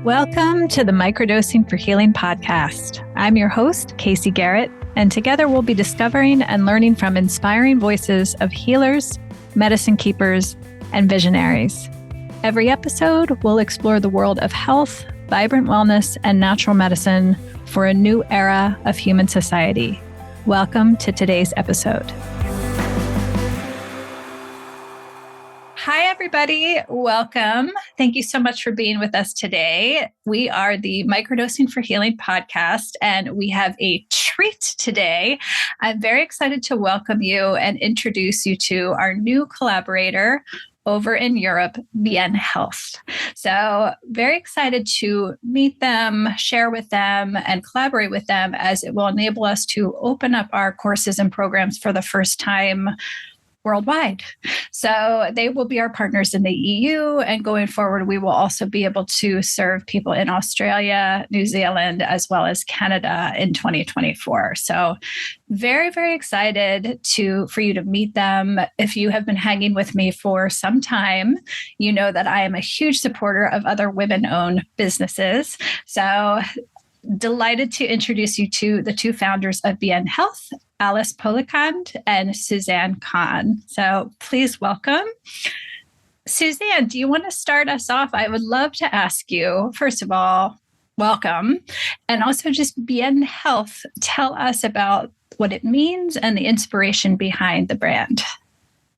Welcome to the Microdosing for Healing podcast. I'm your host, Casey Garrett, and together we'll be discovering and learning from inspiring voices of healers, medicine keepers, and visionaries. Every episode, we'll explore the world of health, vibrant wellness, and natural medicine for a new era of human society. Welcome to today's episode. Hi, everybody. Welcome. Thank you so much for being with us today. We are the Microdosing for Healing podcast, and we have a treat today. I'm very excited to welcome you and introduce you to our new collaborator over in Europe, Bien.health. So very excited to meet them, share with them, and collaborate with them, as it will enable us to open up our courses and programs for the first time worldwide. So they will be our partners in the EU, and going forward, we will also be able to serve people in Australia, New Zealand, as well as Canada in 2024. So very, very excited for you to meet them. If you have been hanging with me for some time, you know that I am a huge supporter of other women-owned businesses. So delighted to introduce you to the two founders of Bien.health, Alice Policand and Suzanne Khan. So please welcome. Suzanne, do you want to start us off? I would love to ask you, first of all, welcome. And also just Bien.health, tell us about what it means and the inspiration behind the brand.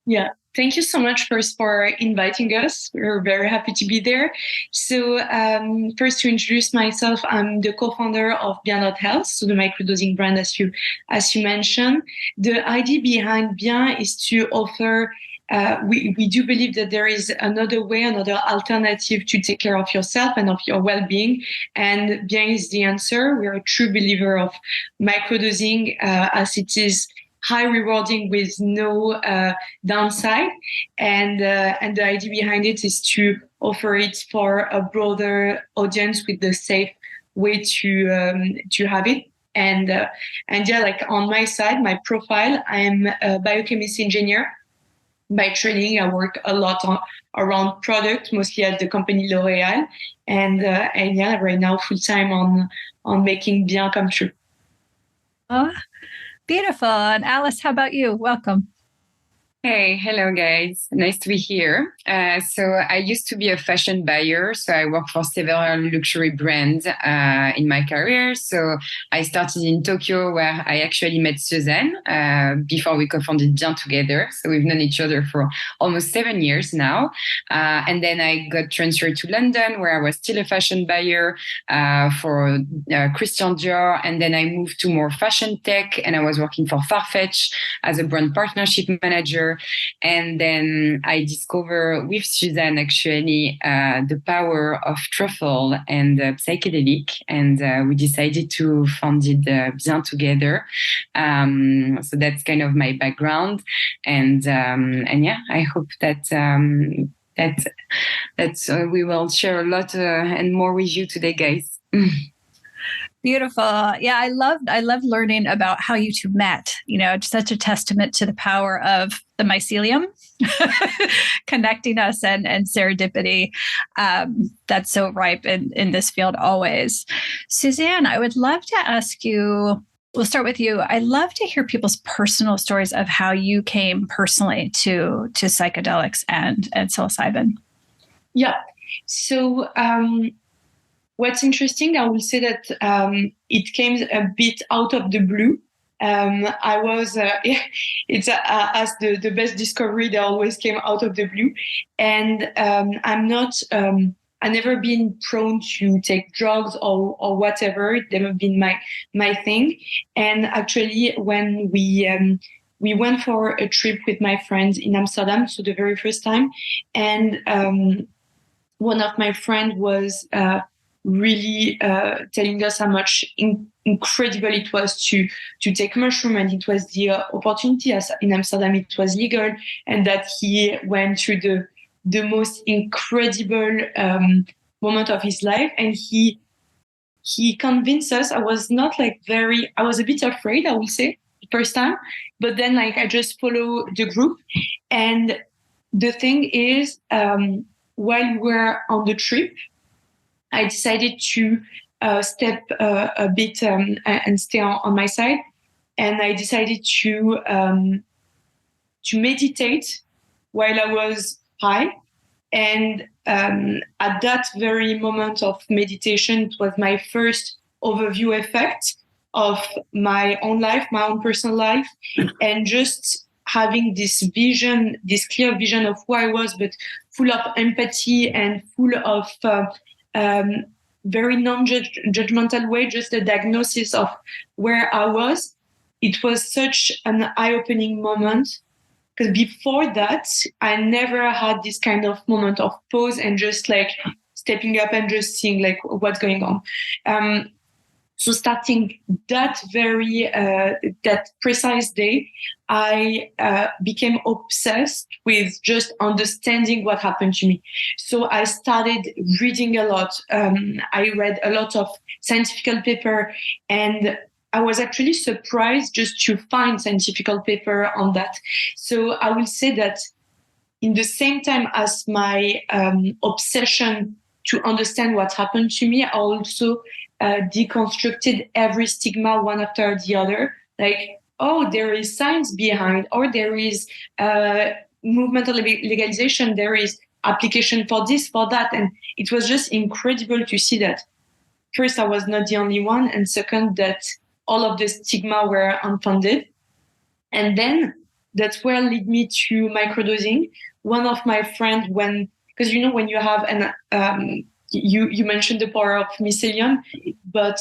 Yeah. Thank you so much first for inviting us. We're very happy to be there. So first, to introduce myself, I'm the co-founder of Bien.health, so the microdosing brand, as you mentioned. The idea behind Bien is to offer, we do believe that there is another way, another alternative to take care of yourself and of your well-being. And Bien is the answer. We are a true believer of microdosing as it is high rewarding with no downside, and the idea behind it is to offer it for a broader audience with the safe way to have it. And yeah, like on my side, my profile, I am a biochemist engineer by training. I work a lot around product, mostly at the company L'Oréal, and yeah, right now full time on making Bien come true. Beautiful. And Alice, how about you? Welcome. Hey, hello guys. Nice to be here. So I used to be a fashion buyer. So I worked for several luxury brands in my career. So I started in Tokyo, where I actually met Suzanne before we co-founded Bien together. So we've known each other for almost 7 years now. And then I got transferred to London, where I was still a fashion buyer for Christian Dior. And then I moved to more fashion tech, and I was working for Farfetch as a brand partnership manager. And then I discovered with Suzanne, actually, the power of truffle and psychedelic. And we decided to found it Bien together. So that's kind of my background. And yeah, I hope that we will share a lot and more with you today, guys. Beautiful. Yeah, I love learning about how you two met. You know, it's such a testament to the power of the mycelium connecting us and serendipity. That's so ripe in this field always. Suzanne, I would love to ask you, we'll start with you. I love to hear people's personal stories of how you came personally to psychedelics and psilocybin. Yeah. So what's interesting, I will say that it came a bit out of the blue. I was, it's as the best discovery, they always came out of the blue. And I'm not, I've never been prone to take drugs or whatever. It never been my thing. And actually, when we went for a trip with my friends in Amsterdam, so the very first time, and one of my friends was really telling us how much incredible it was to take mushroom, and it was the opportunity, as in Amsterdam it was legal, and that he went through the most incredible moment of his life, and he convinced us. I was a bit afraid, I will say, the first time, but then I just follow the group. And the thing is, while we're on the trip, I decided to step a bit and stay on my side. And I decided to meditate while I was high. And at that very moment of meditation, it was my first overview effect of my own life, my own personal life, and just having this vision, this clear vision of who I was, but full of empathy and full of very non-judgmental way, just a diagnosis of where I was. It was such an eye-opening moment, because before that, I never had this kind of moment of pause and just like stepping up and just seeing like what's going on. So starting that that precise day, I became obsessed with just understanding what happened to me. So I started reading a lot. I read a lot of scientific paper, and I was actually surprised just to find scientific paper on that. So I will say that in the same time as my obsession to understand what happened to me, I also deconstructed every stigma one after the other. Like, oh, there is science behind, or there is movement legalization, there is application for this, for that. And it was just incredible to see that, first, I was not the only one, and second, that all of the stigma were unfounded. And then that's where led me to microdosing. One of my friends, because when you have an you mentioned the power of mycelium, but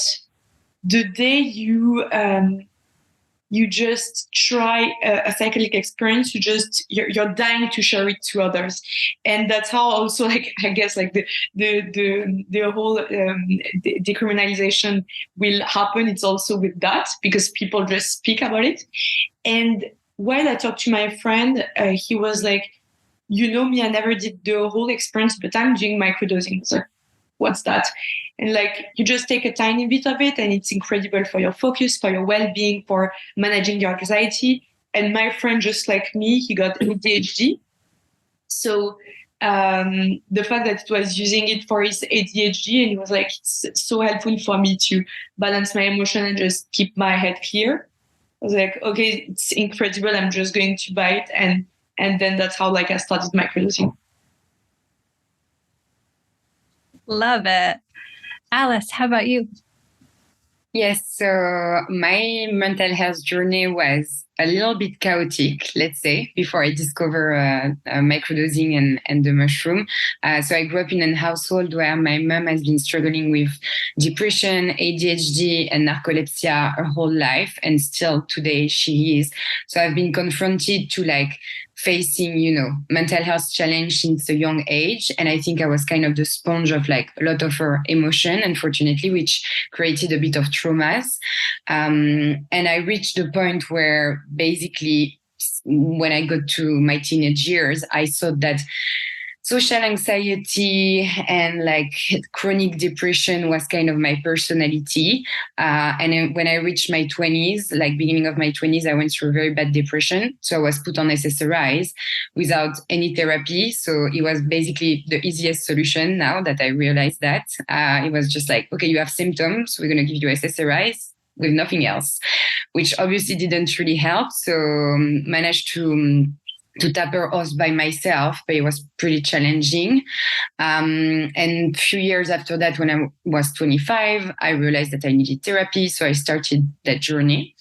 the day you just try a psychedelic experience, you're dying to share it to others. And that's how also, like, I guess, like the whole decriminalization will happen. It's also with that, because people just speak about it. And while I talked to my friend, he was like, me, I never did the whole experience, but I'm doing microdosing. So what's that? And like, you just take a tiny bit of it, and it's incredible for your focus, for your well-being, for managing your anxiety. And my friend, just like me, he got ADHD. So the fact that it was using it for his ADHD, and he was like, it's so helpful for me to balance my emotion and just keep my head clear. I was like, okay, it's incredible. I'm just going to buy it. And then that's how I started microdosing. Love it. Alice, how about you? Yes, so my mental health journey was a little bit chaotic, let's say, before I discovered microdosing and the mushroom. So I grew up in a household where my mom has been struggling with depression, ADHD, and narcolepsy her whole life, and still today she is. So I've been confronted to facing, mental health challenge since a young age. And I think I was kind of the sponge of a lot of her emotion, unfortunately, which created a bit of traumas. And I reached the point where basically when I got to my teenage years, I thought that social anxiety and chronic depression was kind of my personality. And when I reached my 20s, beginning of my 20s, I went through a very bad depression. So I was put on SSRIs without any therapy. So it was basically the easiest solution now that I realized that. It was just okay, you have symptoms, we're going to give you SSRIs with nothing else, which obviously didn't really help. So managed to taper off by myself, but it was pretty challenging. And a few years after that, when I was 25, I realized that I needed therapy. So I started that journey.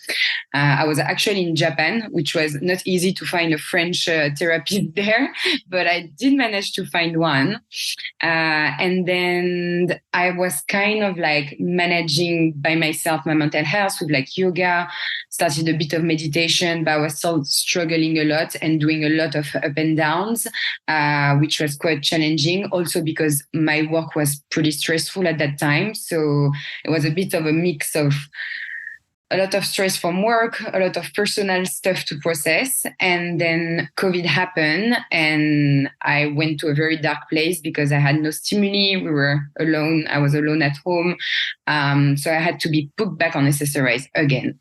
I was actually in Japan, which was not easy to find a French therapist there, but I did manage to find one. And then I was kind of managing by myself my mental health with yoga, started a bit of meditation, but I was still struggling a lot and doing a lot of up and downs, which was quite challenging. Also because my work was pretty stressful at that time. So it was a bit of a mix of a lot of stress from work, a lot of personal stuff to process. And then COVID happened and I went to a very dark place because I had no stimuli. We were alone. I was alone at home. So I had to be put back on SSRIs again.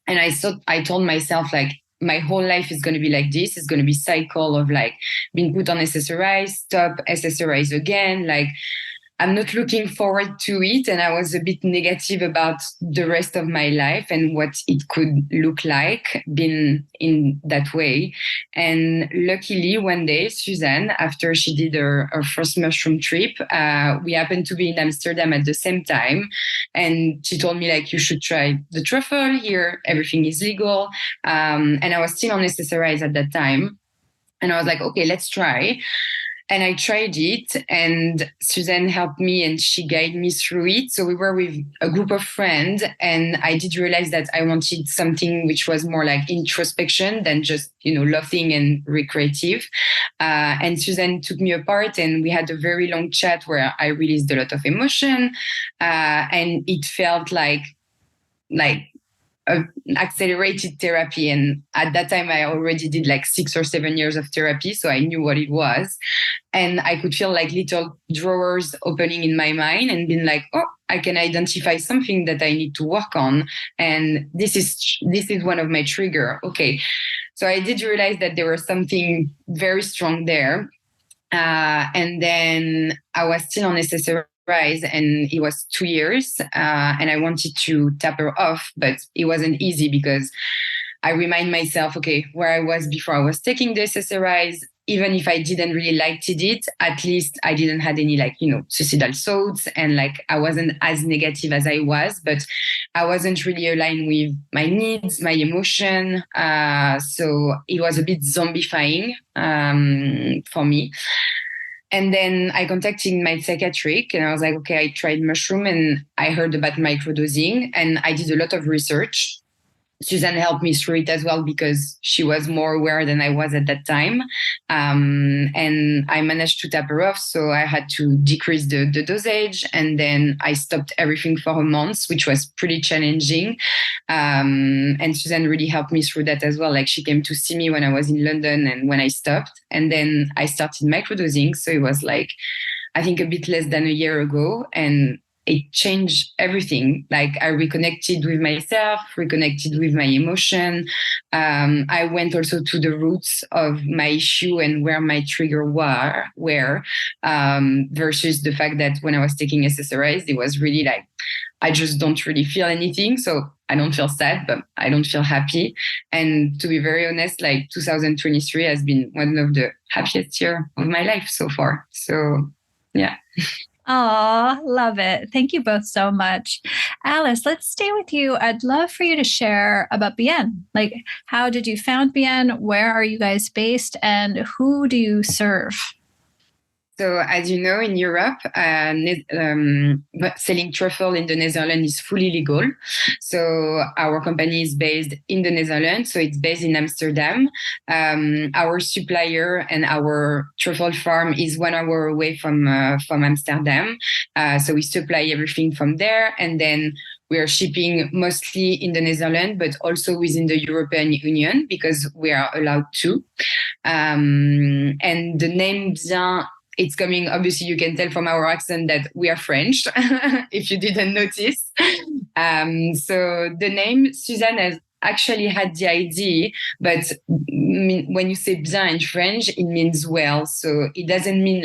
And I told myself my whole life is going to be like this. It's going to be cycle of being put on SSRIs, stop SSRIs again, I'm not looking forward to it. And I was a bit negative about the rest of my life and what it could look like being in that way. And luckily, one day, Suzanne, after she did her first mushroom trip, we happened to be in Amsterdam at the same time. And she told me, like, you should try the truffle here. Everything is legal. And I was still unnecessarized at that time. And I was like, okay, let's try. And I tried it, and Suzanne helped me and she guided me through it. So we were with a group of friends, and I did realize that I wanted something which was more like introspection than just, laughing and recreative. And Suzanne took me apart, and we had a very long chat where I released a lot of emotion. And it felt like accelerated therapy. And at that time, I already did like 6 or 7 years of therapy. So I knew what it was. And I could feel like little drawers opening in my mind and being like, oh, I can identify something that I need to work on. And this is one of my trigger. Okay. So I did realize that there was something very strong there. And then I was still unnecessary. And it was 2 years, and I wanted to tap her off, but it wasn't easy because I remind myself, okay, where I was before I was taking the SSRIs, even if I didn't really liked it, at least I didn't have any suicidal thoughts, and I wasn't as negative as I was, but I wasn't really aligned with my needs, my emotion. So it was a bit zombifying for me. And then I contacted my psychiatric and I was like, okay, I tried mushroom and I heard about microdosing and I did a lot of research. Suzanne helped me through it as well because she was more aware than I was at that time. And I managed to tap her off. So I had to decrease the dosage. And then I stopped everything for a month, which was pretty challenging. And Suzanne really helped me through that as well. Like she came to see me when I was in London and when I stopped. And then I started microdosing. So it was I think a bit less than a year ago. And it changed everything. I reconnected with myself, reconnected with my emotion. I went also to the roots of my issue and where my trigger were versus the fact that when I was taking SSRIs, it was really I just don't really feel anything. So I don't feel sad, but I don't feel happy. And to be very honest, 2023 has been one of the happiest years of my life so far. So yeah. Oh, love it. Thank you both so much. Alice, let's stay with you. I'd love for you to share about Bien. How did you found Bien? Where are you guys based? And who do you serve? So as you know, in Europe, selling truffle in the Netherlands is fully legal. So our company is based in the Netherlands. So it's based in Amsterdam. Our supplier and our truffle farm is 1 hour away from Amsterdam. So we supply everything from there. And then we are shipping mostly in the Netherlands, but also within the European Union because we are allowed to. And the name Bien, it's coming, obviously you can tell from our accent that we are French, if you didn't notice. So the name, Suzanne has actually had the idea, but when you say bien in French, it means well. So it doesn't mean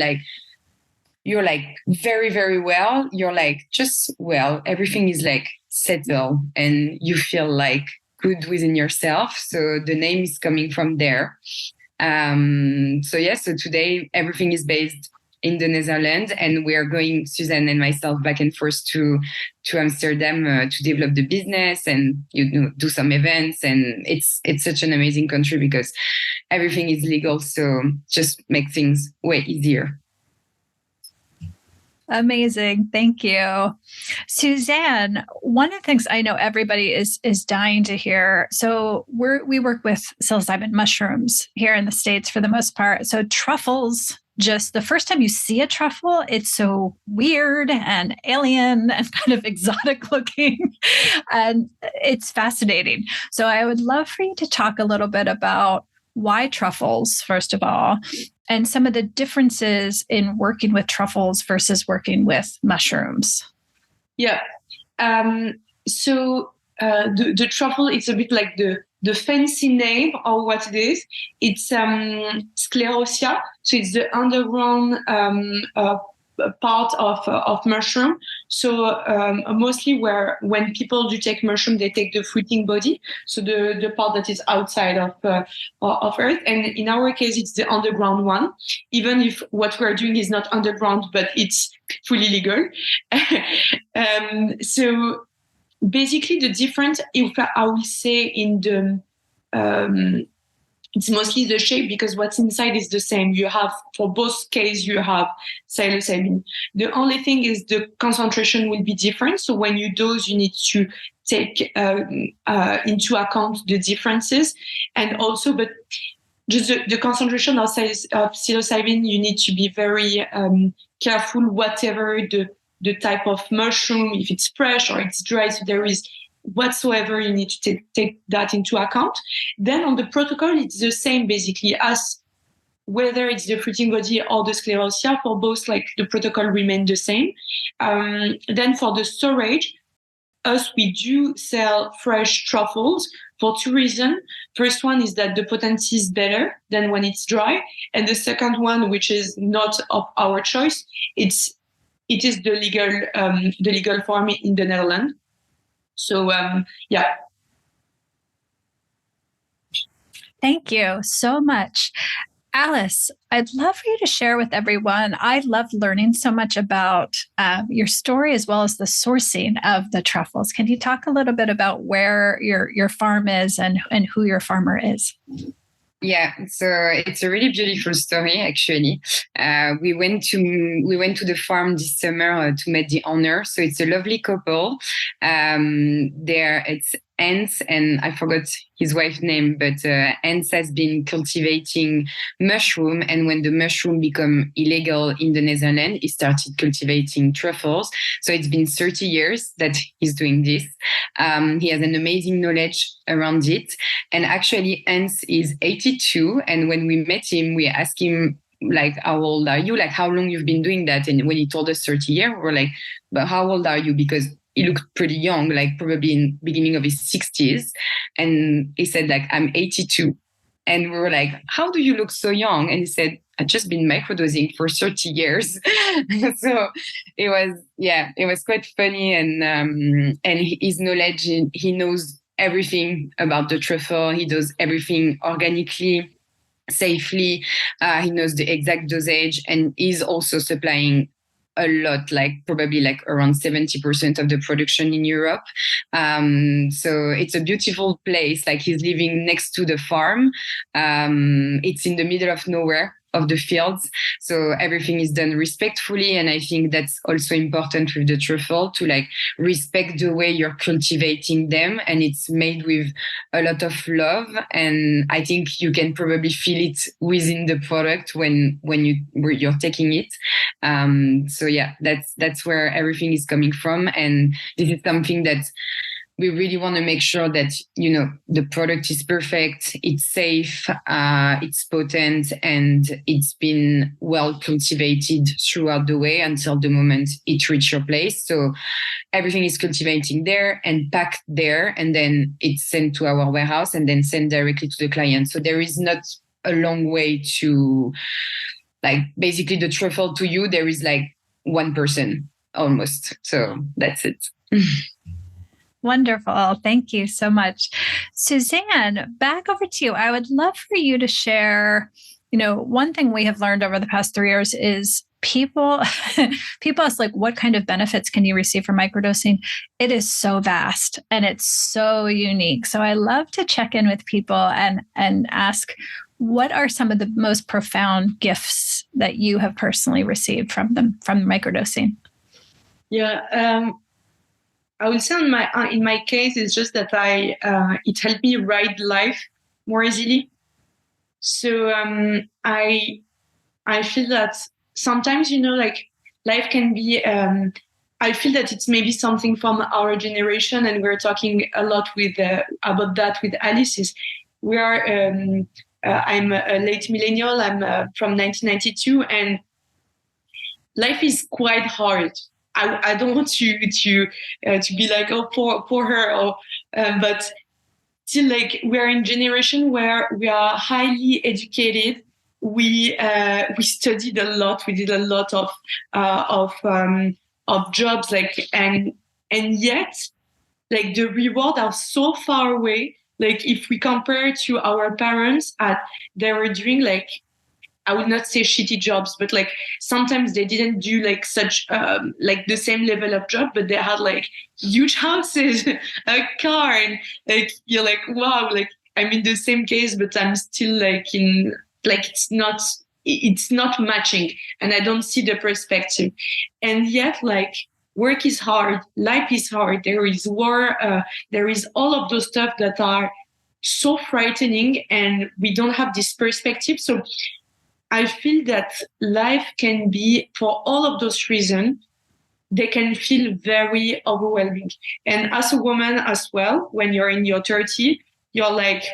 you're very, very well. You're just well. Everything is settled and you feel good within yourself. So the name is coming from there. So today everything is based in the Netherlands and we are going, Suzanne and myself, back and forth to Amsterdam to develop the business and do some events. And it's such an amazing country because everything is legal. So just make things way easier. Amazing. Thank you. Suzanne, one of the things I know everybody is dying to hear. So we work with psilocybin mushrooms here in the States for the most part. So truffles, just the first time you see a truffle, it's so weird and alien and kind of exotic looking. And it's fascinating. So I would love for you to talk a little bit about why truffles, first of all, and some of the differences in working with truffles versus working with mushrooms. Yeah. So the truffle, it's a bit like the fancy name of what it is. It's sclerosia. So it's the underground part of mushroom. So mostly when people do take mushroom, they take the fruiting body, so the part that is outside of earth. And in our case, it's the underground one, even if what we're doing is not underground, but it's fully legal. So basically, the difference, if I will say, in the it's mostly the shape, because what's inside is the same. You have, for both cases, you have psilocybin. The only thing is the concentration will be different. So when you dose, you need to take into account the differences. And also, but just the concentration of psilocybin, you need to be very careful, whatever the type of mushroom, if it's fresh or it's dry. So there is whatsoever, you need to take that into account. Then on the protocol, it's the same basically as whether it's the fruiting body or the sclerosia. For both, like, the protocol remain the same. Then for the storage, we do sell fresh truffles for two reasons. First one is that the potency is better than when it's dry, and the second one, which is not of our choice, it is the legal form in the Netherlands. So, yeah. Thank you so much. Alice, I'd love for you to share with everyone. I love learning so much about your story as well as the sourcing of the truffles. Can you talk a little bit about where your farm is and who your farmer is? Yeah, so it's a really beautiful story, actually. We went to the farm this summer to meet the owner. So it's a lovely couple. It's Hans, and I forgot his wife's name, but Hans has been cultivating mushroom, and when the mushroom become illegal in the Netherlands, he started cultivating truffles. So it's been 30 years that he's doing this. He has an amazing knowledge around it. And actually, Hans is 82, and when we met him, we asked him, like, how old are you? Like, how long you've been doing that? And when he told us 30 years, we were like, but how old are you? Because he looked pretty young, like probably in beginning of his 60s. And he said, like, I'm 82. And we were like, how do you look so young? And he said, I've just been microdosing for 30 years. So it was quite funny. And his knowledge, he knows everything about the truffle. He does everything organically, safely. He knows the exact dosage, and he's also supplying a lot, like probably like around 70% of the production in Europe. So it's a beautiful place. Like, he's living next to the farm. It's in the middle of nowhere of the fields. So everything is done respectfully. And I think that's also important with the truffle, to like respect the way you're cultivating them. And it's made with a lot of love. And I think you can probably feel it within the product when you're taking it. So yeah, that's where everything is coming from. And this is something that we really want to make sure that, the product is perfect, it's safe, it's potent, and it's been well cultivated throughout the way until the moment it reaches your place. So everything is cultivating there and packed there, and then it's sent to our warehouse and then sent directly to the client. So there is not a long way to, like, basically the truffle to you. There is like one person almost. So that's it. Wonderful. Thank you so much. Suzanne, back over to you. I would love for you to share, one thing we have learned over the past 3 years is people ask, like, what kind of benefits can you receive from microdosing? It is so vast and it's so unique. So I love to check in with people and ask, what are some of the most profound gifts that you have personally received from microdosing? Yeah. I will say in my case, it's just that it helped me ride life more easily. So I feel that sometimes, like, life can be. I feel that it's maybe something from our generation, and we're talking a lot about that with Alice. Is we are. I'm a late millennial. I'm from 1992, and life is quite hard. I don't want you to be like, oh, poor her, but still, like, we are in a generation where we are highly educated, we studied a lot. We did a lot of jobs, like, and yet, like, the reward are so far away. Like, if we compare to our parents, they were doing, like, I would not say shitty jobs, but like sometimes they didn't do like such like the same level of job, but they had like huge houses, a car, and like you're like, wow, like I'm in the same case, but I'm still like in, like it's not matching, and I don't see the perspective. And yet, like, work is hard, life is hard. There is war, there is all of those stuff that are so frightening, and we don't have this perspective. So I feel that life can be, for all of those reasons, they can feel very overwhelming. And as a woman as well, when you're in your 30, you're like,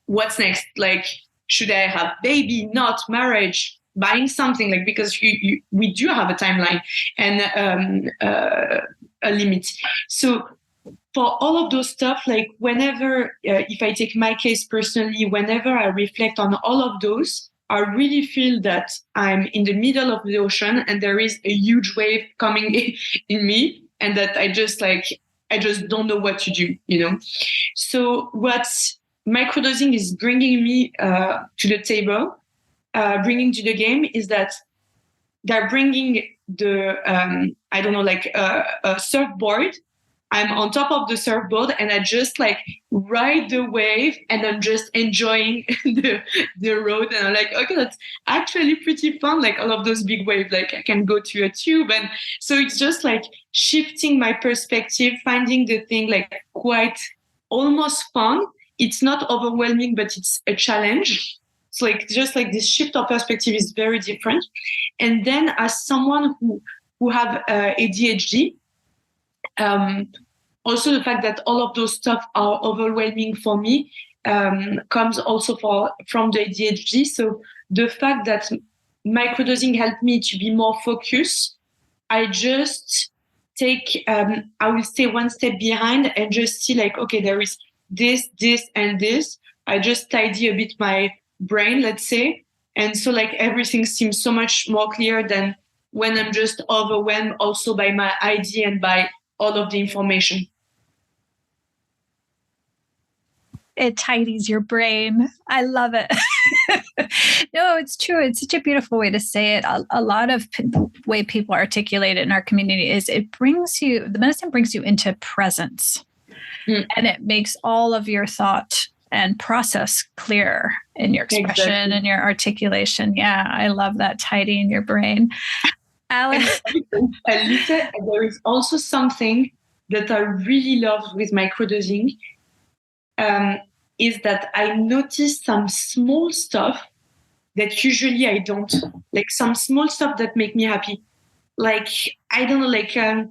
what's next? Like, should I have baby, not marriage, buying something? Like, because we do have a timeline and a limit. So for all of those stuff, like whenever, if I take my case personally, whenever I reflect on all of those, I really feel that I'm in the middle of the ocean and there is a huge wave coming in me, and that I just don't know what to do, you know? So what microdosing is bringing me to the table, bringing to the game, is that they're bringing the, I don't know, like a surfboard. I'm on top of the surfboard and I just like ride the wave and I'm just enjoying the road. And I'm like, okay, that's actually pretty fun. Like all of those big waves, like I can go to a tube. And so it's just like shifting my perspective, finding the thing like quite almost fun. It's not overwhelming, but it's a challenge. It's like just like this shift of perspective is very different. And then as someone who have ADHD, also the fact that all of those stuff are overwhelming for me comes also from the ADHD. So the fact that microdosing helped me to be more focused, I just take, I will stay one step behind and just see like, okay, there is this, and this. I just tidy a bit my brain, let's say. And so like everything seems so much more clear than when I'm just overwhelmed also by my idea and by all of the information. It tidies your brain. I love it. No, it's true. It's such a beautiful way to say it. A lot of way people articulate it in our community is the medicine brings you into presence. And it makes all of your thought and process clear in your expression and your articulation. Yeah, I love that, tidying your brain. Alice? There is also something that I really love with microdosing, is that I notice some small stuff that usually I don't. Like some small stuff that make me happy. Like, I don't know, like a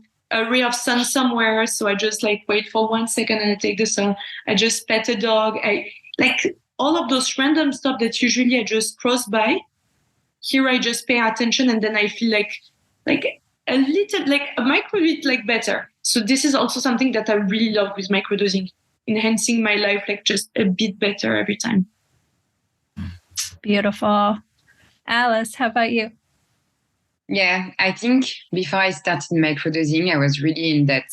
ray of sun somewhere. So I just like wait for 1 second and I take the sun. I just pet a dog. I like all of those random stuff that usually I just cross by. Here I just pay attention and then I feel like a little, like a micro bit like better. So this is also something that I really love with microdosing, enhancing my life like just a bit better every time. Beautiful. Alice, how about you? Yeah, I think before I started microdosing, I was really in that,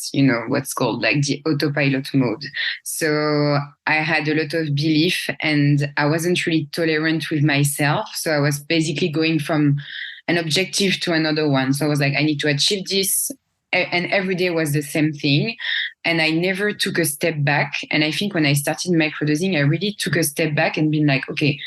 what's called like the autopilot mode. So I had a lot of belief and I wasn't really tolerant with myself. So I was basically going from an objective to another one. So I was like, I need to achieve this. And every day was the same thing. And I never took a step back. And I think when I started microdosing, I really took a step back and been like, okay,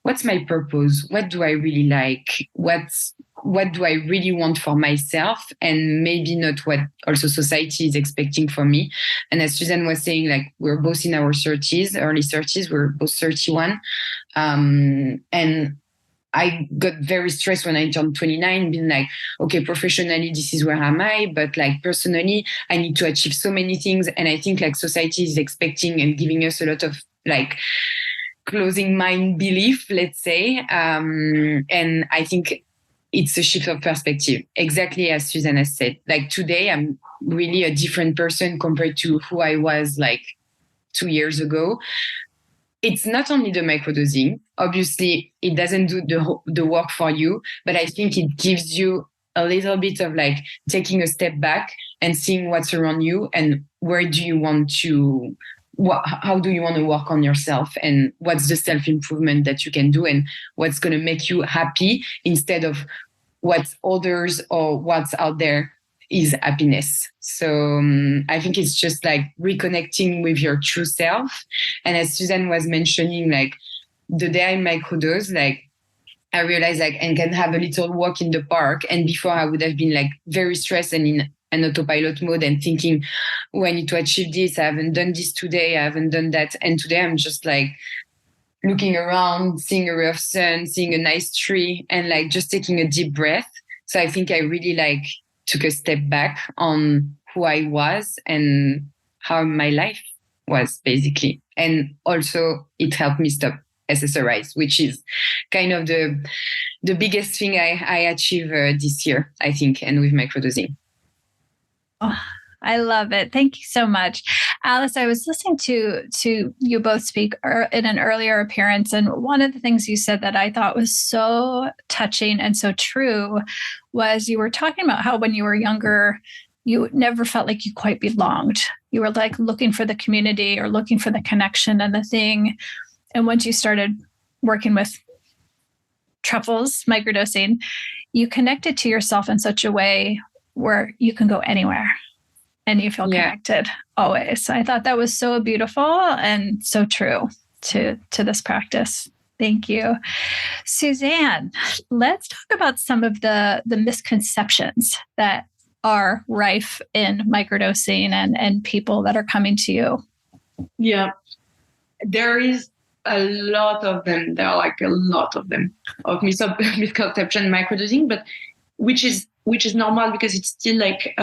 what's my purpose? What do I really like? What do I really want for myself? And maybe not what also society is expecting from me. And as Suzanne was saying, like we're both in our 30s, early 30s, we're both 31. And I got very stressed when I turned 29, being like, okay, professionally, this is where am I? But like personally, I need to achieve so many things. And I think like society is expecting and giving us a lot of like closing mind belief, let's say. And I think it's a shift of perspective, exactly as Suzanne has said. Like today, I'm really a different person compared to who I was like 2 years ago. it's not only the microdosing. Obviously, it doesn't do the work for you, but I think it gives you a little bit of like taking a step back and seeing what's around you and where do you want to, how do you want to work on yourself and what's the self-improvement that you can do and what's going to make you happy instead of what others or what's out there is happiness. So I think it's just like reconnecting with your true self. And as Suzanne was mentioning, like the day I microdose, like I realized like I can have a little walk in the park. And before I would have been like very stressed and in an autopilot mode and thinking, oh, I need to achieve this. I haven't done this today. I haven't done that. And today I'm just like looking around, seeing a ray of sun, seeing a nice tree and like just taking a deep breath. So I think I really like took a step back on who I was and how my life was basically. And also it helped me stop SSRIs, which is kind of the biggest thing I achieved this year, I think, and with microdosing. Oh, I love it. Thank you so much. Alice, I was listening to you both speak in an earlier appearance, and one of the things you said that I thought was so touching and so true was you were talking about how when you were younger, you never felt like you quite belonged. You were like looking for the community or looking for the connection and the thing. And once you started working with truffles, microdosing, you connected to yourself in such a way where you can go anywhere and you feel connected always. So I thought that was so beautiful and so true to this practice. Thank you. Suzanne, let's talk about some of the misconceptions that are rife in microdosing and people that are coming to you. Yeah, there is a lot of them. There are like a lot of them of misconception microdosing, but which is normal because it's still like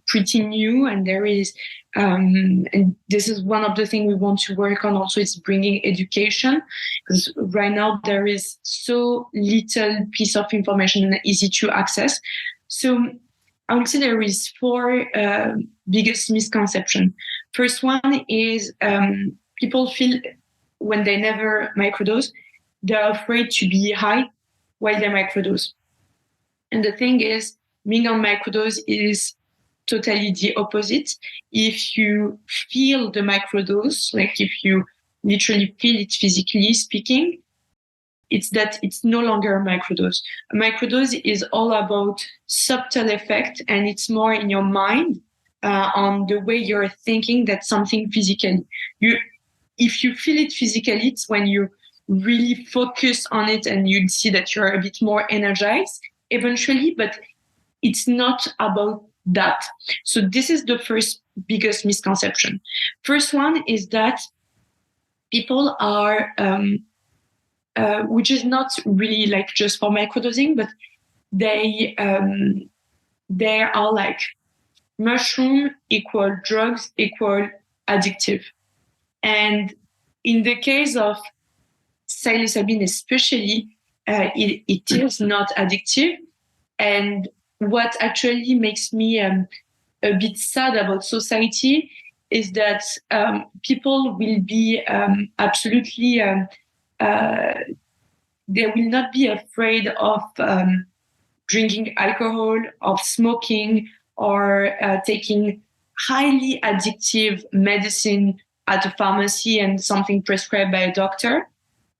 pretty new, and there is and this is one of the things we want to work on also, is bringing education, because right now there is so little piece of information and easy to access. So I would say there is 4 biggest misconception. First one is people feel when they never microdose, they're afraid to be high while they microdose. And the thing is, being on microdose is totally the opposite. If you feel the microdose, like if you literally feel it physically speaking, it's that it's no longer a microdose. A microdose is all about subtle effect, and it's more in your mind, on the way you're thinking that something physically. If you feel it physically, it's when you really focus on it and you see that you're a bit more energized eventually, but it's not about that. So this is the first biggest misconception. First one is that people are, which is not really like just for microdosing, but they are like mushroom equal drugs equal addictive. And in the case of psilocybin especially, it is not addictive. And what actually makes me a bit sad about society is that people will be absolutely, they will not be afraid of drinking alcohol, of smoking, or taking highly addictive medicine at a pharmacy and something prescribed by a doctor.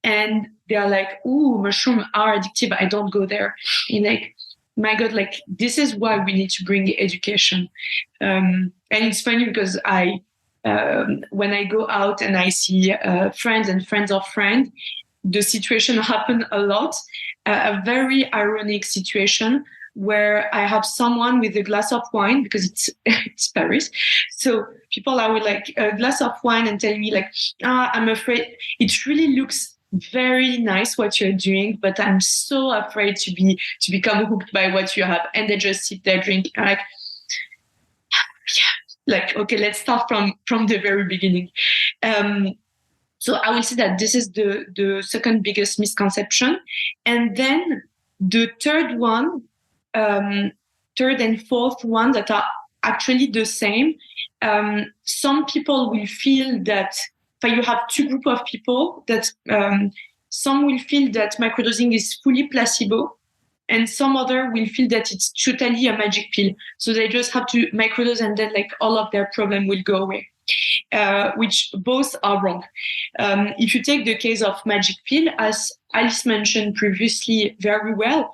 And they're like, ooh, mushrooms are addictive, I don't go there. And like, my God, like, this is why we need to bring education. And it's funny because when I go out and I see friends and friends of friends, the situation happened a lot. A very ironic situation where I have someone with a glass of wine, because it's Paris. So people are with like a glass of wine and telling me like, I'm afraid it really looks very nice what you're doing, but I'm so afraid to become hooked by what you have. And they just sit there drinking. I'm like, yeah, like, okay, let's start from the very beginning. So I will say that this is the second biggest misconception. And then the third one, third and fourth one that are actually the same. Some people will feel that you have two groups of people that some will feel that microdosing is fully placebo, and some other will feel that it's totally a magic pill. So they just have to microdose and then like all of their problem will go away, which both are wrong. If you take the case of magic pill, as Alice mentioned previously very well,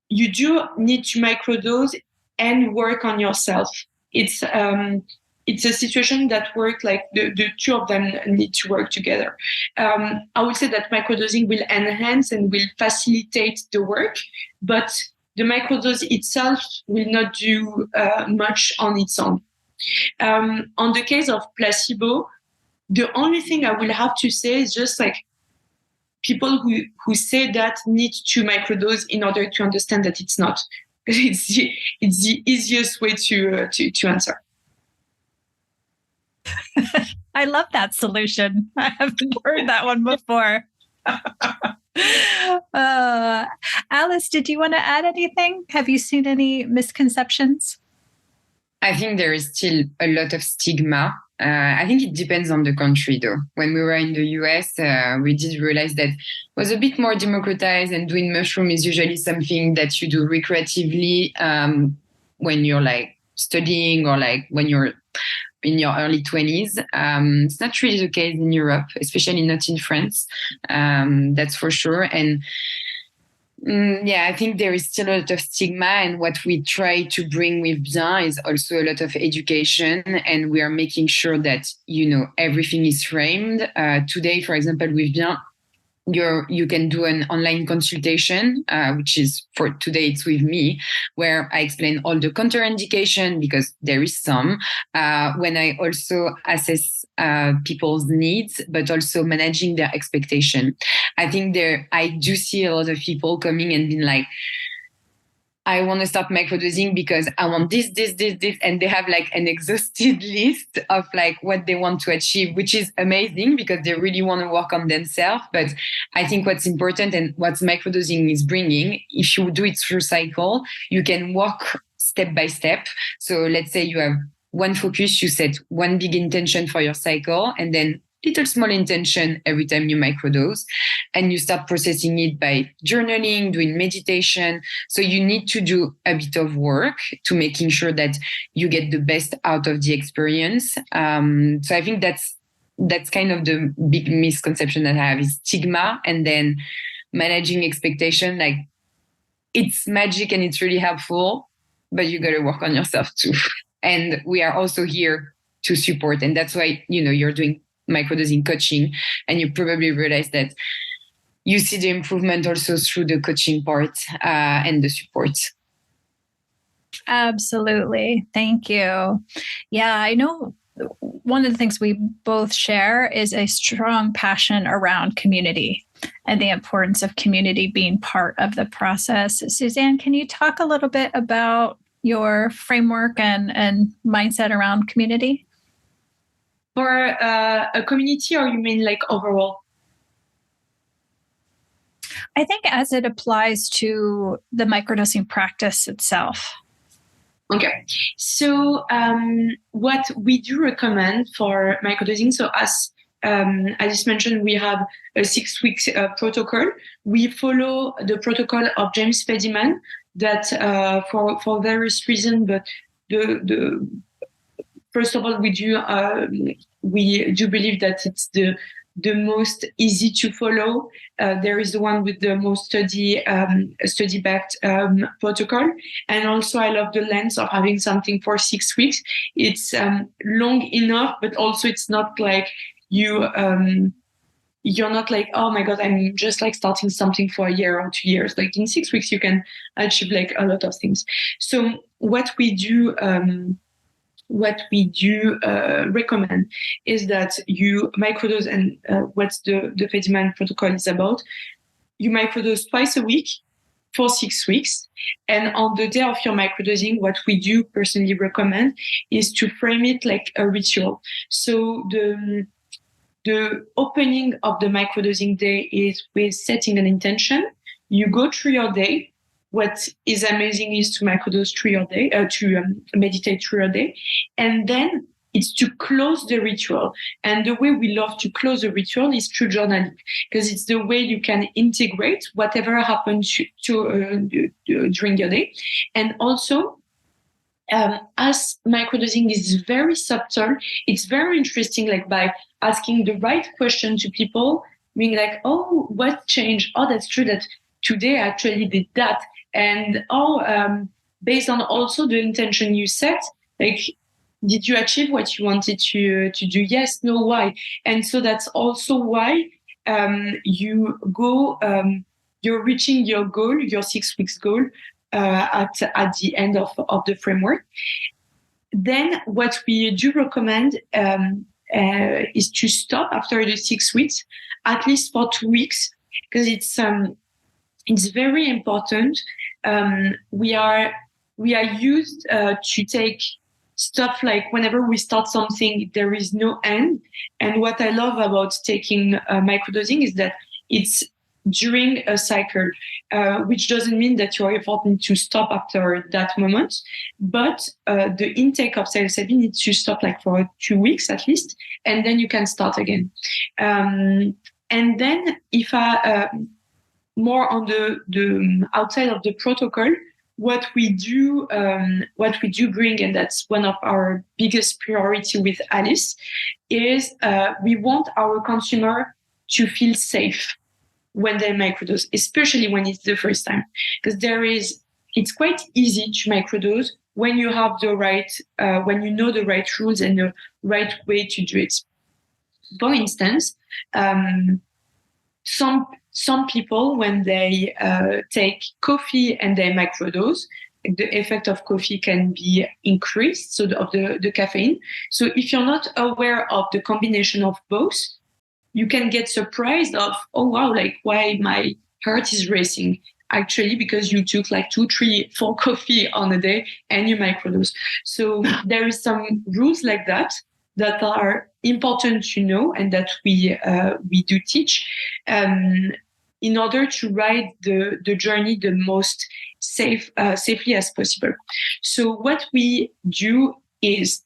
you do need to microdose and work on yourself. It's a situation that works like the two of them need to work together. I would say that microdosing will enhance and will facilitate the work, but the microdose itself will not do much on its own. On the case of placebo, the only thing I will have to say is just like people who say that need to microdose in order to understand that it's not, because it's the easiest way to answer. I love that solution. I haven't heard that one before. Alice, did you want to add anything? Have you seen any misconceptions? I think there is still a lot of stigma. I think it depends on the country, though. When we were in the US, we did realize that it was a bit more democratized, and doing mushroom is usually something that you do recreatively when you're like studying or like when you're in your early 20s. It's not really the case in Europe, especially not in France. That's for sure. And I think there is still a lot of stigma, and what we try to bring with Bien is also a lot of education, and we are making sure that, everything is framed. Today, for example, with Bien, you can do an online consultation, which is for today, it's with me, where I explain all the contraindication, because there is some, when I also assess people's needs, but also managing their expectation. I think I do see a lot of people coming and being like, I want to start microdosing because I want this, and they have like an exhausted list of like what they want to achieve, which is amazing because they really want to work on themselves. But I think what's important and what microdosing is bringing, if you do it through cycle, you can walk step by step. So let's say you have one focus, you set one big intention for your cycle, and then little small intention every time you microdose, and you start processing it by journaling, doing meditation. So you need to do a bit of work to making sure that you get the best out of the experience. So I think that's kind of the big misconception that I have, is stigma, and then managing expectation. Like, it's magic and it's really helpful, but you got to work on yourself too. And we are also here to support. And that's why, you're doing microdosing coaching, and you probably realize that you see the improvement also through the coaching part and the support. Absolutely. Thank you. Yeah, I know one of the things we both share is a strong passion around community and the importance of community being part of the process. Suzanne, can you talk a little bit about your framework and mindset around community? For a community, or you mean like overall? I think as it applies to the microdosing practice itself. Okay. So what we do recommend for microdosing, so as Alice mentioned, we have a 6 weeks protocol. We follow the protocol of James Fadiman that for various reasons, but the first of all, we do believe that it's the most easy to follow. There is the one with the most study-backed protocol. And also I love the length of having something for 6 weeks. It's long enough, but also it's not like you're not like, oh my God, I'm just like starting something for a year or 2 years. Like in 6 weeks, you can achieve like a lot of things. So what we do recommend is that you microdose, and what the Fadiman protocol is about. You microdose twice a week for 6 weeks. And on the day of your microdosing, what we do personally recommend is to frame it like a ritual. So the opening of the microdosing day is with setting an intention. You go through your day. What is amazing is to microdose through your day, to meditate through your day. And then it's to close the ritual. And the way we love to close the ritual is through journaling, because it's the way you can integrate whatever happened during your day. And also, as microdosing is very subtle, it's very interesting, like by asking the right question to people, being like, oh, what changed? Oh, that's true that today I actually did that. And based on also the intention you set, like, did you achieve what you wanted to do? Yes, no, why? And so that's also why you go, you're reaching your goal, your 6 weeks goal, at the end of the framework. Then what we do recommend is to stop after the 6 weeks, at least for 2 weeks, because it's very important. We are used to take stuff like whenever we start something, there is no end. And what I love about taking microdosing is that it's during a cycle, which doesn't mean that you are important to stop after that moment, but the intake of psilocybin needs to stop like for 2 weeks at least, and then you can start again. And then if I more on the outside of the protocol, what we do bring, and that's one of our biggest priority with Alice, is we want our consumer to feel safe when they microdose, especially when it's the first time, because it's quite easy to microdose when you have when you know the right rules and the right way to do it. For instance, some people, when they take coffee and they microdose, the effect of coffee can be increased, so of the caffeine. So if you're not aware of the combination of both, you can get surprised of, oh wow, like why my heart is racing. Actually, because you took like 2, 3, 4 coffee on a day and you microdose. So there is some rules like that are important to know, and that we do teach in order to ride the journey the most safely as possible. So what we do is,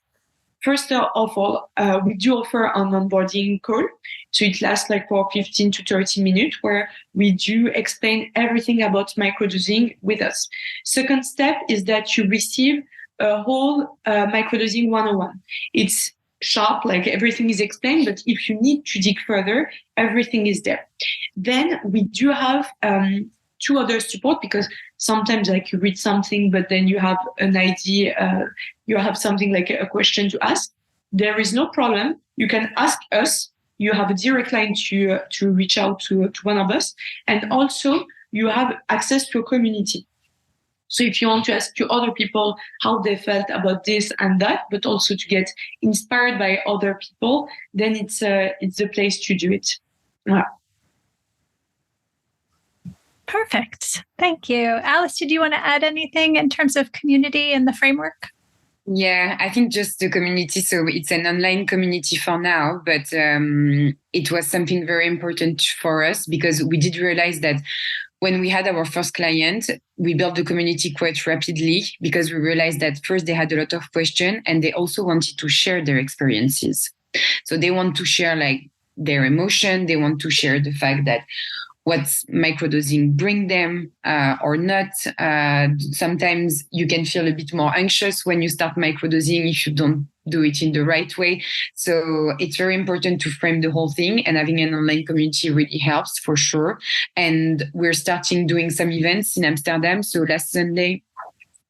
first of all, we do offer an onboarding call. So it lasts like for 15 to 30 minutes, where we do explain everything about microdosing with us. Second step is that you receive a whole microdosing 101. It's sharp, like everything is explained, but if you need to dig further, everything is there. Then we do have 2 other support, because sometimes like you read something, but then you have an idea, you have something like a question to ask. There is no problem. You can ask us. You have a direct line to reach out to one of us. And also you have access to a community. So if you want to ask to other people how they felt about this and that, but also to get inspired by other people, then it's the place to do it. Yeah. Perfect. Thank you. Alice, did you want to add anything in terms of community and the framework? Yeah, I think just the community. So it's an online community for now, but it was something very important for us, because we did realize that when we had our first client, we built the community quite rapidly, because we realized that first they had a lot of questions, and they also wanted to share their experiences. So they want to share like their emotion. They want to share the fact that what microdosing bring them or not. Sometimes you can feel a bit more anxious when you start microdosing if you don't do it in the right way. So it's very important to frame the whole thing, and having an online community really helps for sure. And we're starting doing some events in Amsterdam. So last Sunday,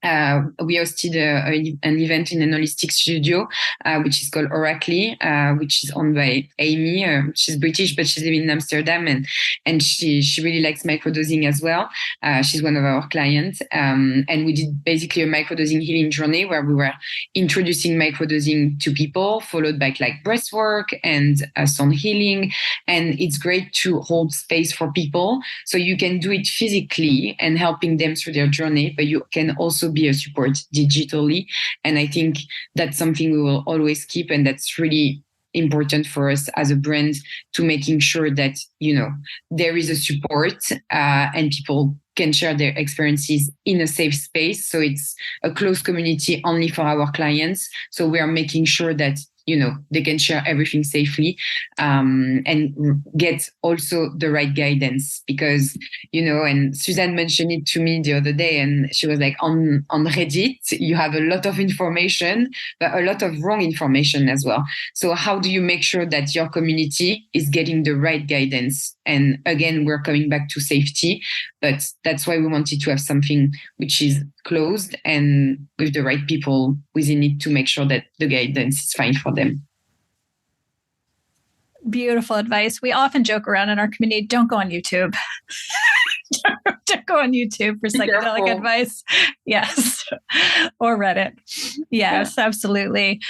we hosted an event in an holistic studio, which is called Oracle, which is owned by Amy. She's British, but she's living in Amsterdam, and she really likes microdosing as well. She's one of our clients. And we did basically a microdosing healing journey, where we were introducing microdosing to people, followed by like breath work and sound healing. And it's great to hold space for people. So you can do it physically and helping them through their journey, but you can also be a support digitally. And I think that's something we will always keep, and that's really important for us as a brand, to making sure that, you know, there is a support and people can share their experiences in a safe space. So it's a closed community only for our clients. So we are making sure that they can share everything safely, and get also the right guidance, because, and Suzanne mentioned it to me the other day, and she was like, on Reddit, you have a lot of information, but a lot of wrong information as well. So how do you make sure that your community is getting the right guidance? And again, we're coming back to safety, but that's why we wanted to have something which is closed and with the right people within it to make sure that the guidance is fine for them. Beautiful advice. We often joke around in our community, don't go on YouTube. Don't go on YouTube for psychedelic advice. Yes. Or Reddit. Yes, absolutely.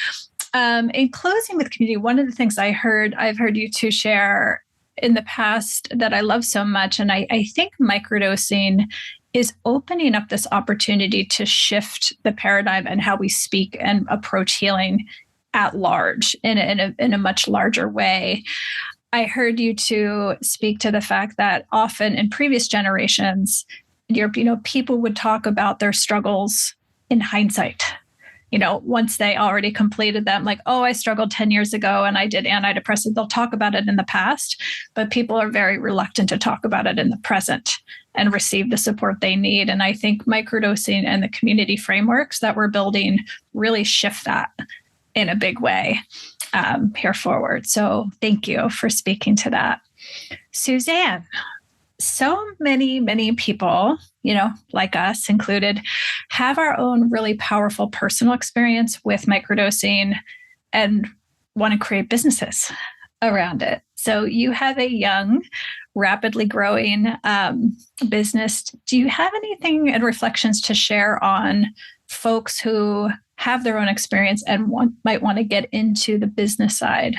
In closing with community, one of the things I've heard you two share in the past that I love so much, and I think microdosing is opening up this opportunity to shift the paradigm and how we speak and approach healing at large in a much larger way. I heard you two speak to the fact that often in previous generations, people would talk about their struggles in hindsight. Once they already completed them, like, oh, I struggled 10 years ago and I did antidepressant. They'll talk about it in the past, but people are very reluctant to talk about it in the present and receive the support they need. And I think microdosing and the community frameworks that we're building really shift that in a big way here forward. So thank you for speaking to that. Suzanne, so many people, like us included, have our own really powerful personal experience with microdosing and want to create businesses around it. So you have a young, rapidly growing business. Do you have anything and reflections to share on folks who have their own experience and might want to get into the business side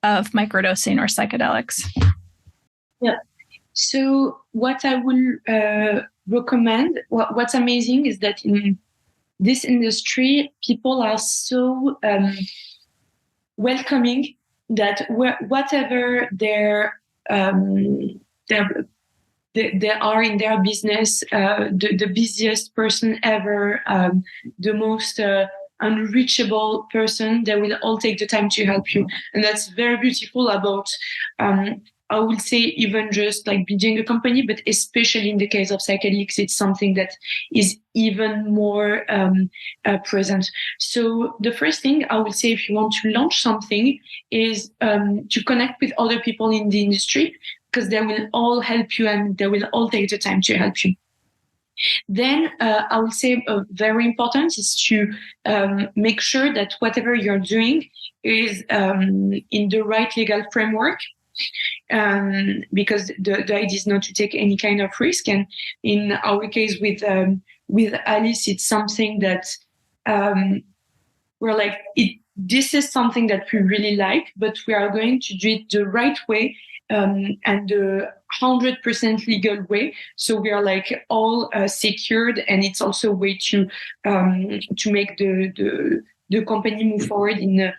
of microdosing or psychedelics? Yeah. So what I will recommend, what's amazing is that in this industry, people are so welcoming that whatever they are in their business, the busiest person ever, the most unreachable person, they will all take the time to help you. And that's very beautiful about, I would say, even just like building a company, but especially in the case of psychedelics, it's something that is even more present. So the first thing I would say, if you want to launch something, is to connect with other people in the industry, because they will all help you and they will all take the time to help you. Then I would say very important is to make sure that whatever you're doing is in the right legal framework. Because the idea is not to take any kind of risk. And in our case with Alice, it's something that we're like, this is something that we really like, but we are going to do it the right way and the 100% legal way. So we are like all secured, and it's also a way to make the company move forward in a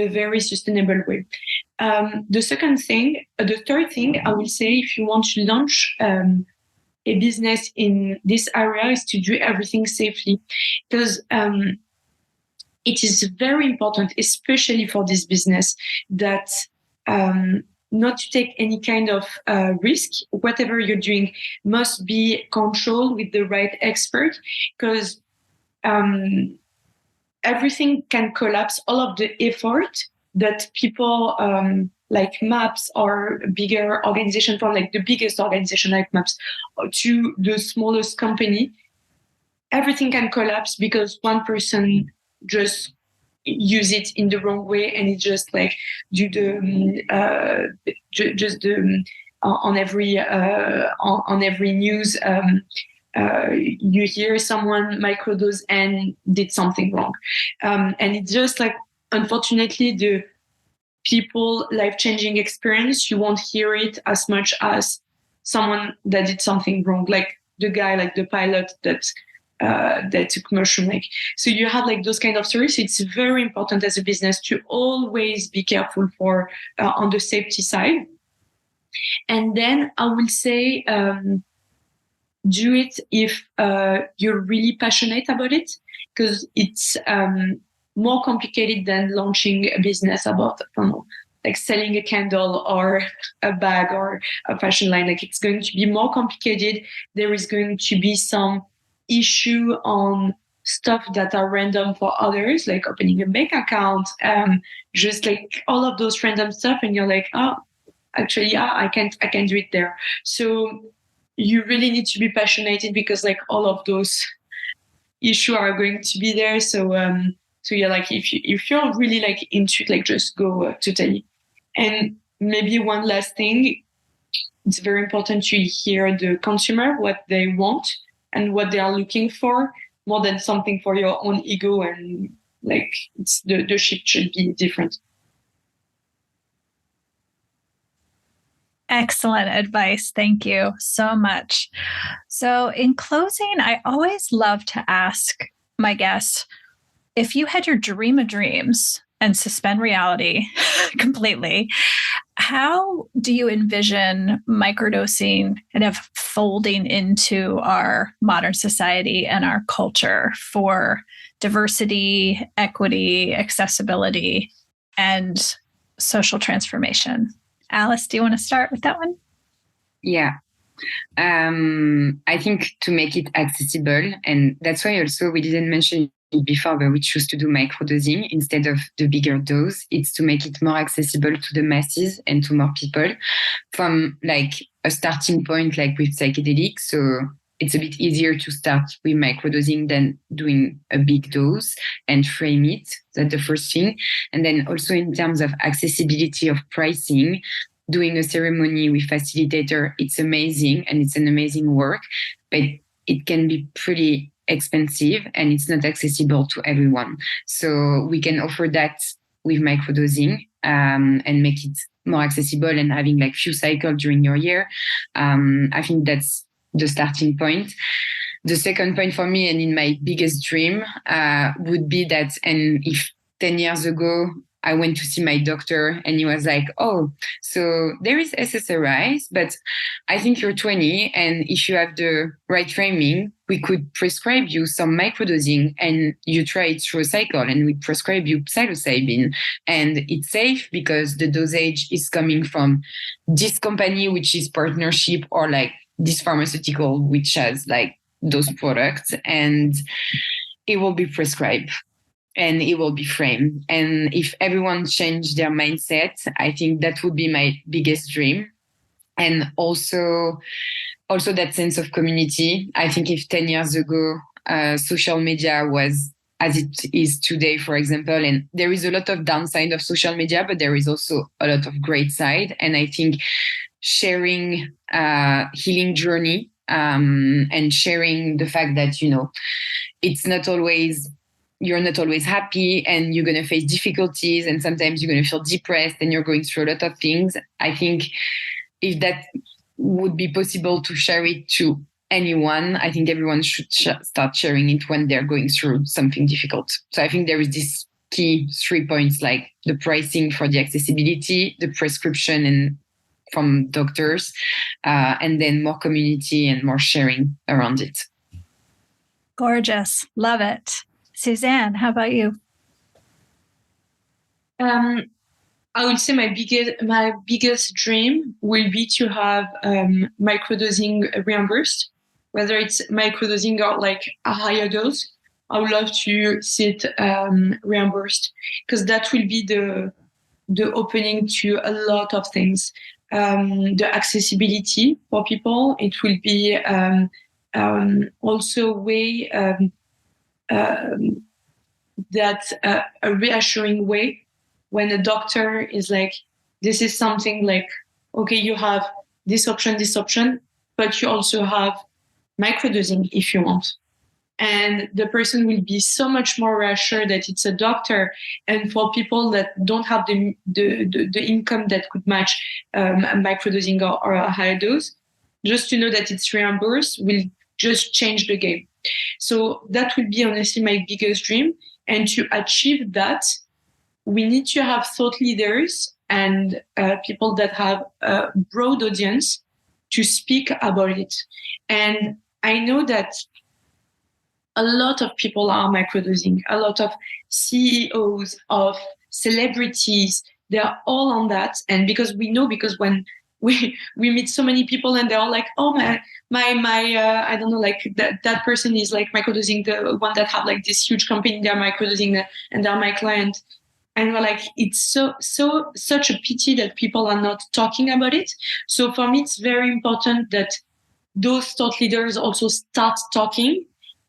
very sustainable way. The third thing I will say, if you want to launch a business in this area, is to do everything safely, because it is very important, especially for this business, that not to take any kind of risk. Whatever you're doing must be controlled with the right expert, because everything can collapse. All of the effort that people like MAPS or bigger organization, from like the biggest organization like MAPS to the smallest company, everything can collapse because one person just use it in the wrong way, and it just like do the on every news you hear someone microdose and did something wrong, and it's just like, unfortunately, the people life-changing experience, you won't hear it as much as someone that did something wrong, like the guy, like the pilot that took mushroom. Like, so you have like those kind of stories. It's very important as a business to always be careful for on the safety side. And then I will say do it if you're really passionate about it, because it's more complicated than launching a business about, I don't know, like selling a candle or a bag or a fashion line. Like, it's going to be more complicated. There is going to be some issue on stuff that are random for others, like opening a bank account, just like all of those random stuff. And you're like, oh, actually, yeah, I can't do it there. So you really need to be passionate, because like all of those issues are going to be there. So yeah, like if you're really like into it, like just go totally. And maybe one last thing, it's very important to hear the consumer, what they want and what they are looking for, more than something for your own ego. And like, it's the shift should be different. Excellent advice. Thank you so much. So, in closing, I always love to ask my guests, if you had your dream of dreams and suspend reality completely, how do you envision microdosing kind of folding into our modern society and our culture for diversity, equity, accessibility, and social transformation? Alice, do you want to start with that one? Yeah. I think to make it accessible, and that's why also we didn't mention it before, but we choose to do microdosing instead of the bigger dose. It's to make it more accessible to the masses and to more people, from like a starting point, like with psychedelics. So it's a bit easier to start with microdosing than doing a big dose and frame it. That's the first thing. And then also in terms of accessibility of pricing, doing a ceremony with facilitator, it's amazing and it's an amazing work, but it can be pretty expensive and it's not accessible to everyone. So we can offer that with microdosing and make it more accessible and having like few cycles during your year. I think that's the starting point. The second point for me, and in my biggest dream, would be that, and if 10 years ago, I went to see my doctor and he was like, oh, so there is SSRIs, but I think you're 20. And if you have the right framing, we could prescribe you some microdosing and you try it through a cycle and we prescribe you psilocybin. And it's safe because the dosage is coming from this company, which is partnership, or like this pharmaceutical, which has like those products, and it will be prescribed. And it will be framed. And if everyone changed their mindset, I think that would be my biggest dream. And also that sense of community. I think if 10 years ago, social media was as it is today, for example, and there is a lot of downside of social media, but there is also a lot of great side. And I think sharing healing journey and sharing the fact that, you know, it's not always, you're not always happy and you're going to face difficulties and sometimes you're going to feel depressed and you're going through a lot of things. I think if that would be possible to share it to anyone, I think everyone should start sharing it when they're going through something difficult. So I think there is this key 3 points, like the pricing for the accessibility, the prescription and from doctors, and then more community and more sharing around it. Gorgeous. Love it. Suzanne, how about you? I would say my biggest dream will be to have microdosing reimbursed, whether it's microdosing or like a higher dose. I would love to see it reimbursed, because that will be the opening to a lot of things. The accessibility for people. It will be also a way that a reassuring way when a doctor is like, this is something like, okay, you have this option, but you also have microdosing if you want. And the person will be so much more reassured that it's a doctor. And for people that don't have the income that could match a microdosing or a higher dose, just to know that it's reimbursed will just change the game. So that would be honestly my biggest dream. And to achieve that, we need to have thought leaders and people that have a broad audience to speak about it. And I know that a lot of people are microdosing, a lot of CEOs of celebrities, they're all on that. And because when we meet so many people and they're all like, oh, my I don't know, like that person is like microdosing, the one that have like this huge company, they're microdosing and they're my client. And we're like, it's such a pity that people are not talking about it. So for me, it's very important that those thought leaders also start talking.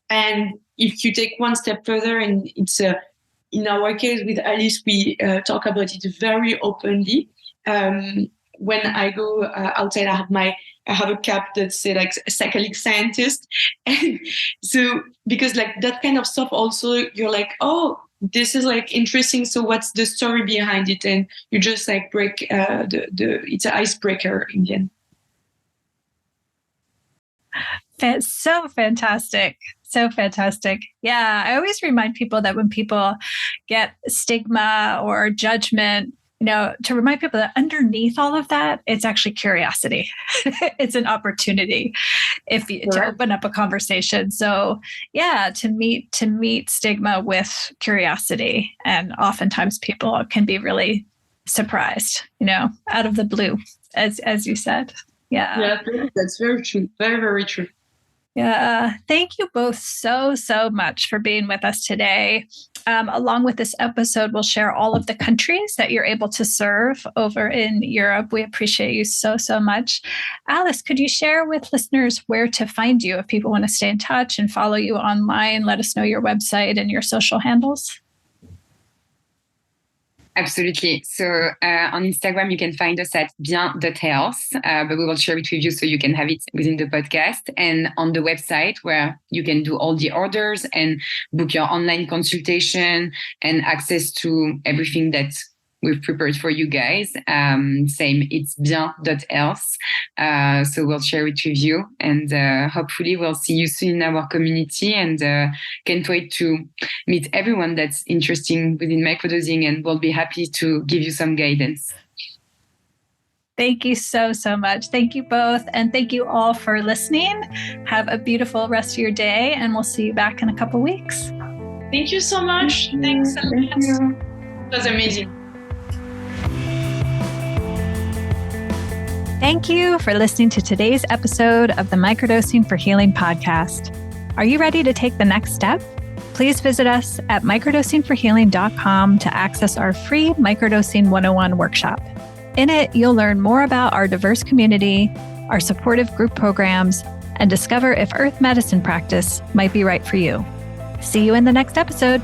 And if you take one step further, and it's in our case with Alice, we talk about it very openly. When I go outside, I have a cap that say like psychedelic scientist, and so because like that kind of stuff, also you're like, oh, this is like interesting. So what's the story behind it? And you just like break it's an icebreaker in the end. That's so fantastic. So fantastic. Yeah. I always remind people that when people get stigma or judgment, to remind people that underneath all of that, it's actually curiosity. It's an opportunity to open up a conversation. So yeah, to meet stigma with curiosity. And oftentimes people can be really surprised, out of the blue, as you said. Yeah, that's very true. Very, very true. Yeah. Thank you both so much for being with us today. Along with this episode, we'll share all of the countries that you're able to serve over in Europe. We appreciate you so much. Alice, could you share with listeners where to find you if people want to stay in touch and follow you online? Let us know your website and your social handles. Absolutely. So on Instagram, you can find us at Bien.health, but we will share it with you so you can have it within the podcast, and on the website where you can do all the orders and book your online consultation and access to everything that we've prepared for you guys. Same, it's Bien.health. So we'll share it with you, and hopefully we'll see you soon in our community, and can't wait to meet everyone that's interested within microdosing, and we'll be happy to give you some guidance. Thank you so much. Thank you both. And thank you all for listening. Have a beautiful rest of your day, and we'll see you back in a couple weeks. Thank you so much. Thanks a lot. It was amazing. Thank you for listening to today's episode of the Microdosing for Healing podcast. Are you ready to take the next step? Please visit us at microdosingforhealing.com to access our free Microdosing 101 workshop. In it, you'll learn more about our diverse community, our supportive group programs, and discover if earth medicine practice might be right for you. See you in the next episode.